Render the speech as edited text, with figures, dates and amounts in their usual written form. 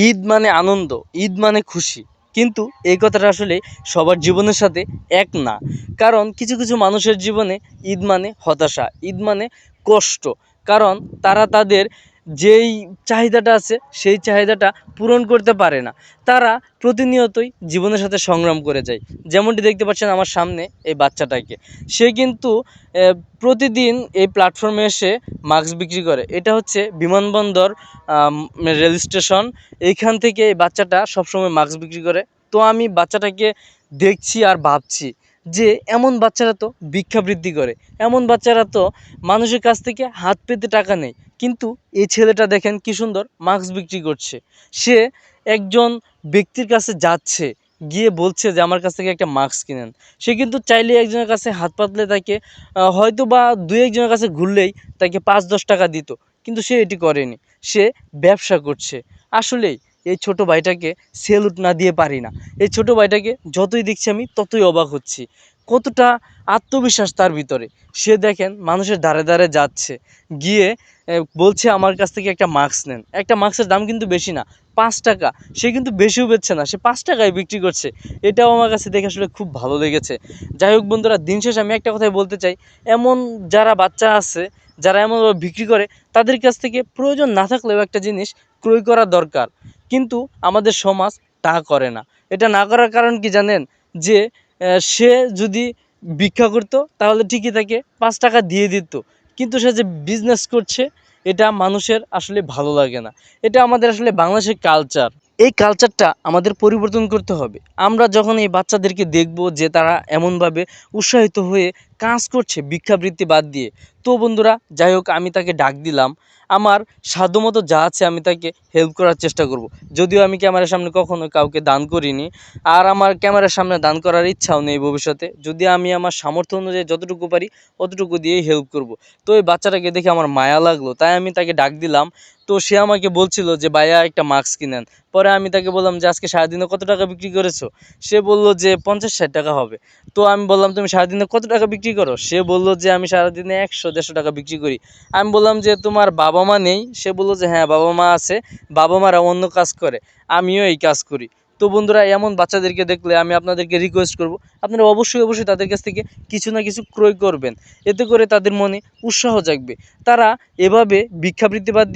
ঈদ মানে আনন্দ, ঈদ মানে খুশি। কিন্তু এই কথাটা আসলে সবার জীবনের সাথে এক না। কারণ কিছু কিছু মানুষের জীবনে ঈদ মানে হতাশা, ঈদ মানে কষ্ট। কারণ তারা তাদের যেই চাহিদাটা আছে সেই চাহিদাটা পূরণ করতে পারে না। তারা প্রতিনিয়তই জীবনের সাথে সংগ্রাম করে যায়। যেমনটি দেখতে পাচ্ছেন আমার সামনে এই বাচ্চাটাকে। সে কিন্তু প্রতিদিন এই প্ল্যাটফর্মে এসে মাস্ক বিক্রি করে। এটা হচ্ছে বিমানবন্দর, রেল স্টেশন, এইখান থেকে এই বাচ্চাটা সবসময় মাস্ক বিক্রি করে। তো আমি বাচ্চাটাকে দেখছি আর ভাবছি যে এমন বাচ্চারা তো ভিক্ষাবৃত্তি করে, এমন বাচ্চারা তো মানুষের কাছ থেকে হাত পেতে টাকা নেয়। কিন্তু এই ছেলেটা দেখেন কি সুন্দর মাস্ক বিক্রি করছে। সে একজন ব্যক্তির কাছে যাচ্ছে, গিয়ে বলছে যে আমার কাছ থেকে একটা মাস্ক কিনেন। সে কিন্তু চাইলে একজনের কাছে হাত পাতলে তাকে হয়তো বা দু একজনের কাছে ঘুরলেই তাকে ৫-১০ টাকা দিত। কিন্তু সে এটি করেনি, সে ব্যবসা করছে। আসলেই এই ছোট ভাইটাকে সেলুট না দিয়ে পারি না। এই ছোট ভাইটাকে যতই দেখছি আমি ততই অবাক হচ্ছি। কতটা আত্মবিশ্বাস তার ভিতরে। সে দেখেন মানুষের দ্বারে দ্বারে যাচ্ছে, গিয়ে বলছে আমার কাছ থেকে একটা মাস্ক নেন। একটা মাস্কের দাম কিন্তু বেশি না, ৫ টাকা। সে কিন্তু বেশিও বেচছে না, সে ৫ টাকায় বিক্রি করছে। এটাও আমার কাছে দেখে আসলে খুব ভালো লেগেছে। যাই হোক বন্ধুরা, দিন শেষে আমি একটা কথাই বলতে চাই, এমন যারা বাচ্চা আছে, যারা এমনভাবে বিক্রি করে, তাদের কাছ থেকে প্রয়োজন না থাকলেও একটা জিনিস ক্রয় করা দরকার। কিন্তু আমাদের সমাজ তা করে না। এটা না করার কারণ কি জানেন? যে সে যদি ভিক্ষা করতো তাহলে ঠিকই তাকে ৫ টাকা দিয়ে দিত। কিন্তু সে যে বিজনেস করছে, এটা মানুষের আসলে ভালো লাগে না। এটা আমাদের আসলে বাংলাদেশের কালচার। এই কালচারটা আমাদের পরিবর্তন করতে হবে। আমরা যখন এই বাচ্চাদেরকে দেখব যে তারা এমনভাবে উৎসাহিত হয়ে কাজ করছে ভিক্ষাবৃত্তি বাদ দিয়ে, তো বন্ধুরা যাই হোক আমি তাকে ডাক দিলাম। আমার সাধ্যমতো যা আছে আমি তাকে হেল্প করার চেষ্টা করব। যদিও আমি ক্যামেরার সামনে কখনো কাউকে দান করিনি, আর আমার ক্যামেরার সামনে দান করার ইচ্ছাও নেই ভবিষ্যতে। যদি আমি আমার সামর্থ্য অনুযায়ী যতটুকু পারি অতটুকু দিয়েই হেল্প করব। তো এই বাচ্চাটাকে দেখে আমার মায়া লাগলো, তাই আমি তাকে ডাক দিলাম। তো সে আমাকে বলছিল যে ভাইয়া একটা মাস্ক কিনেন। পরে আমি তাকে বললাম যে আজকে সারাদিনে কত টাকা বিক্রি করেছো? সে বলল যে ৫০-৬০ টাকা হবে। তো আমি বললাম তুমি সারাদিনে কত টাকা বিক্রি করো? সে বলল যে আমি সারাদিনে ১০০-১৫০ টাকা বিক্রি করি। আমি বললাম যে তোমার বাবা মা নেই? সে বলল যে হ্যাঁ বাবা মা আছে, বাবা মারা অন্য কাজ করে, আমিও এই কাজ করি। তো বন্ধুরা, এমন বাচ্চাদেরকে দেখলে আমি আপনাদেরকে রিকোয়েস্ট করব, আপনারা অবশ্যই অবশ্যই তাদের কাছ থেকে কিছু না কিছু ক্রয় করবেন। এতে করে তাদের মনে উৎসাহ জাগবে। তারা এভাবে ভিক্ষাবৃত্তি বাদ